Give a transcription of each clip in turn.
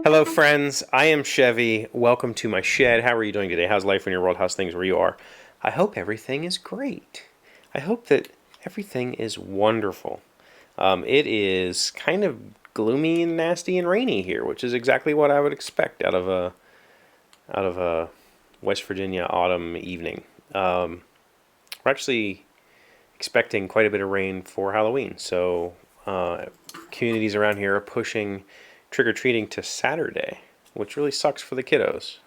Hello, friends. I am Chevee. Welcome to my shed. How are you doing today? How's life in your world? How's things where you are? I hope everything is great. I hope that everything is wonderful. It is kind of gloomy and nasty and rainy here, which is exactly what I would expect out of a West Virginia autumn evening. We're actually expecting quite a bit of rain for Halloween, so communities around here are pushing trick-or-treating to Saturday, which really sucks for the kiddos.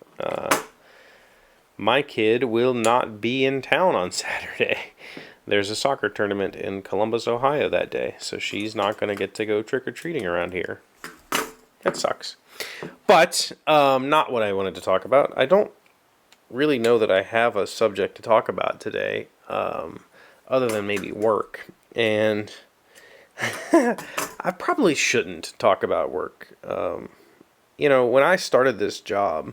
My kid will not be in town on Saturday. There's a soccer tournament in Columbus, Ohio that day, so she's not going to get to go trick-or-treating around here. That sucks. But not what I wanted to talk about. I don't really know that I have a subject to talk about today, other than maybe work. And I probably shouldn't talk about work. When I started this job,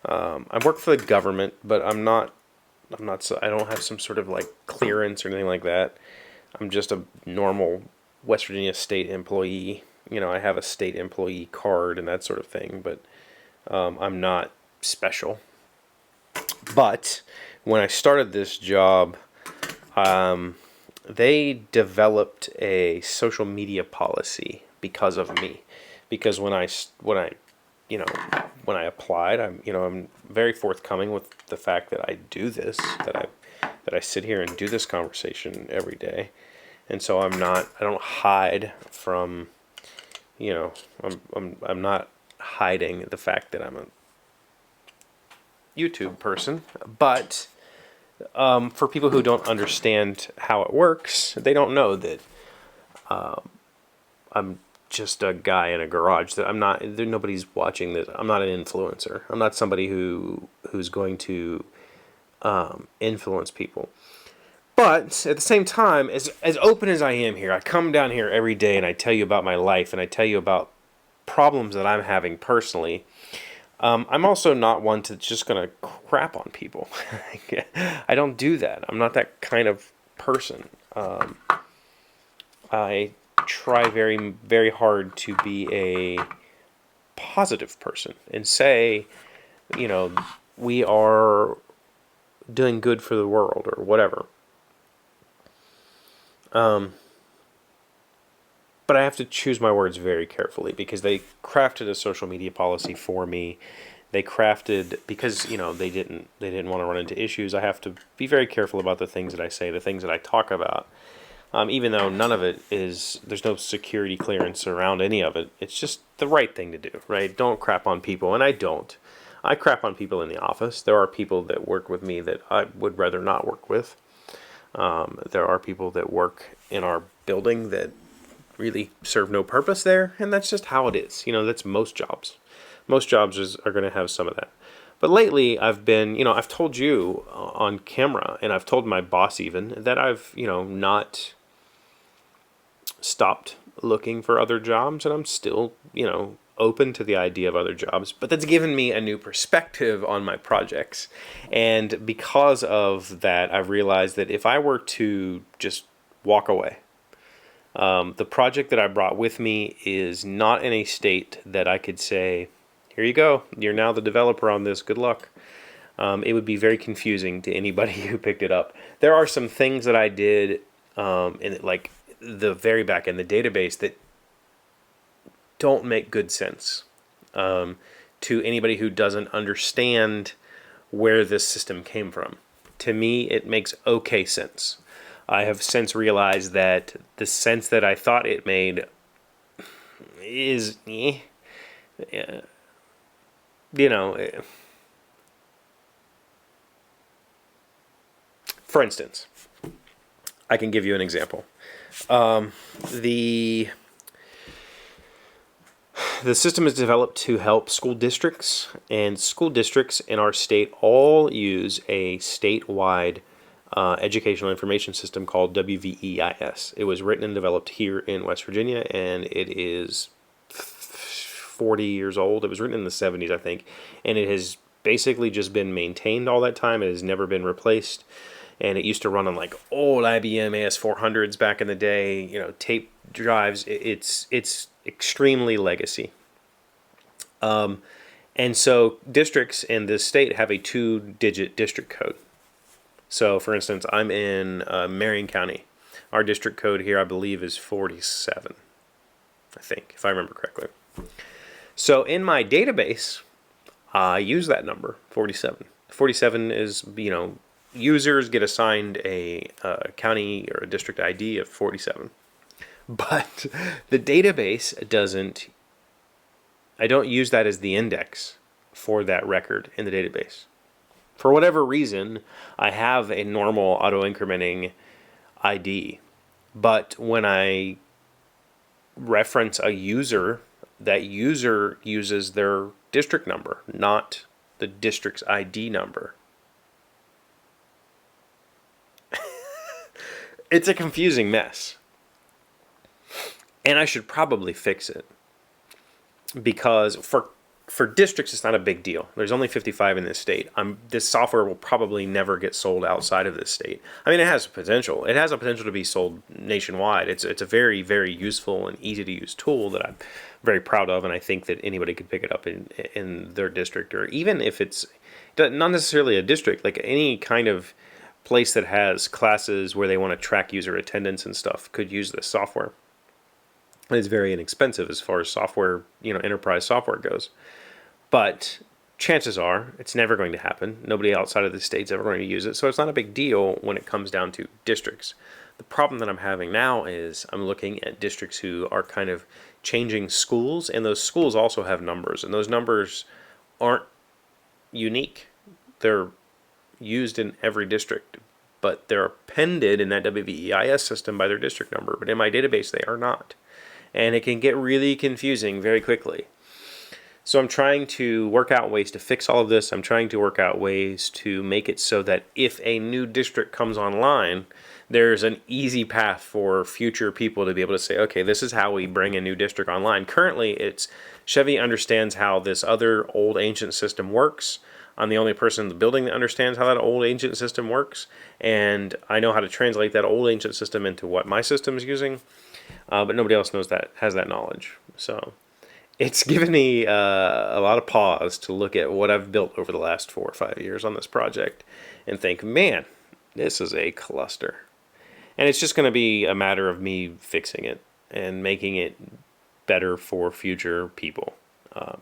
I work for the government, but I'm not. I don't have some sort of like clearance or anything like that. I'm just a normal West Virginia state employee. I have a state employee card and that sort of thing, but I'm not special. But when I started this job, they developed a social media policy because of me. Because when I applied, I'm very forthcoming with the fact that I do this, that I sit here and do this conversation every day, and so I don't hide from, I'm not hiding the fact that I'm a YouTube person, but for people who don't understand how it works, they don't know that I'm just a guy in a garage. That I'm not. Nobody's watching this. I'm not an influencer. I'm not somebody who's going to influence people. But at the same time, as open as I am here, I come down here every day and I tell you about my life and I tell you about problems that I'm having personally. I'm also not one to just gonna crap on people. I don't do that. I'm not that kind of person. I try very, very hard to be a positive person and say, we are doing good for the world or whatever. But I have to choose my words very carefully because they crafted a social media policy for me. They crafted because they didn't want to run into issues. I have to be very careful about the things that I say, the things that I talk about. Even though none of it is, there's no security clearance around any of it. It's just the right thing to do, right? Don't crap on people, and I don't. I crap on people in the office. There are people that work with me that I would rather not work with. There are people that work in our building that really serve no purpose there, and that's just how it is. That's most jobs. Most jobs are going to have some of that. But lately, I've told you on camera, and I've told my boss even, that I've, not stopped looking for other jobs, and I'm still, open to the idea of other jobs. But that's given me a new perspective on my projects. And because of that, I've realized that if I were to just walk away, the project that I brought with me is not in a state that I could say, here you go, you're now the developer on this, good luck. It would be very confusing to anybody who picked it up. There are some things that I did in like the very back end, the database, that don't make good sense to anybody who doesn't understand where this system came from. To me, it makes okay sense. I have since realized that the sense that I thought it made is, for instance, I can give you an example. The system is developed to help school districts, and school districts in our state all use a statewide educational information system called WVEIS. It was written and developed here in West Virginia, and it is 40 years old. It was written in the 70s, I think, and it has basically just been maintained all that time. It has never been replaced, and it used to run on like old IBM AS400s back in the day, tape drives. It's extremely legacy. And so districts in this state have a 2-digit district code. So, for instance, I'm in Marion County. Our district code here, I believe, is 47, I think, if I remember correctly. So in my database, I use that number, 47. 47 is, users get assigned a county or a district ID of 47. But the database doesn't, I don't use that as the index for that record in the database. For whatever reason, I have a normal auto-incrementing ID, but when I reference a user, that user uses their district number, not the district's ID number. It's a confusing mess. And I should probably fix it. Because for districts, it's not a big deal. There's only 55 in this state. This software will probably never get sold outside of this state. I mean, it has potential. It has a potential to be sold nationwide. It's a very, very useful and easy to use tool that I'm very proud of, and I think that anybody could pick it up in their district, or even if it's not necessarily a district, like any kind of place that has classes where they want to track user attendance and stuff could use this software. It's very inexpensive as far as software, enterprise software goes. But chances are it's never going to happen. Nobody outside of the state's ever going to use it. So it's not a big deal when it comes down to districts. The problem that I'm having now is I'm looking at districts who are kind of changing schools, and those schools also have numbers, and those numbers aren't unique. They're used in every district, but they're appended in that WVEIS system by their district number. But in my database, they are not. And it can get really confusing very quickly. So I'm trying to work out ways to fix all of this. I'm trying to work out ways to make it so that if a new district comes online, there's an easy path for future people to be able to say, okay, this is how we bring a new district online. Currently, it's Chevee understands how this other old ancient system works. I'm the only person in the building that understands how that old ancient system works. And I know how to translate that old ancient system into what my system is using. But nobody else has that knowledge. So it's given me a lot of pause to look at what I've built over the last 4 or 5 years on this project and think, man, this is a cluster. And it's just going to be a matter of me fixing it and making it better for future people.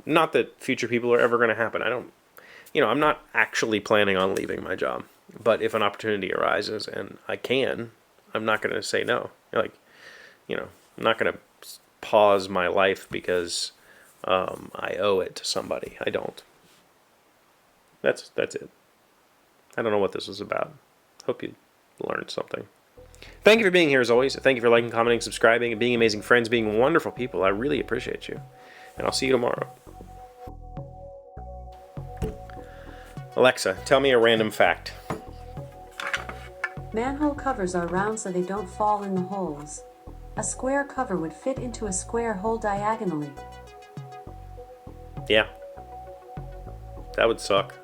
Not that future people are ever going to happen. I'm not actually planning on leaving my job. But if an opportunity arises and I can, I'm not going to say no. I'm not going to pause my life because I owe it to somebody. I don't. That's it. I don't know what this was about. Hope you learned something. Thank you for being here as always. Thank you for liking, commenting, subscribing, and being amazing friends, being wonderful people. I really appreciate you. And I'll see you tomorrow. Alexa, tell me a random fact. Manhole covers are round so they don't fall in the holes. A square cover would fit into a square hole diagonally. Yeah. That would suck.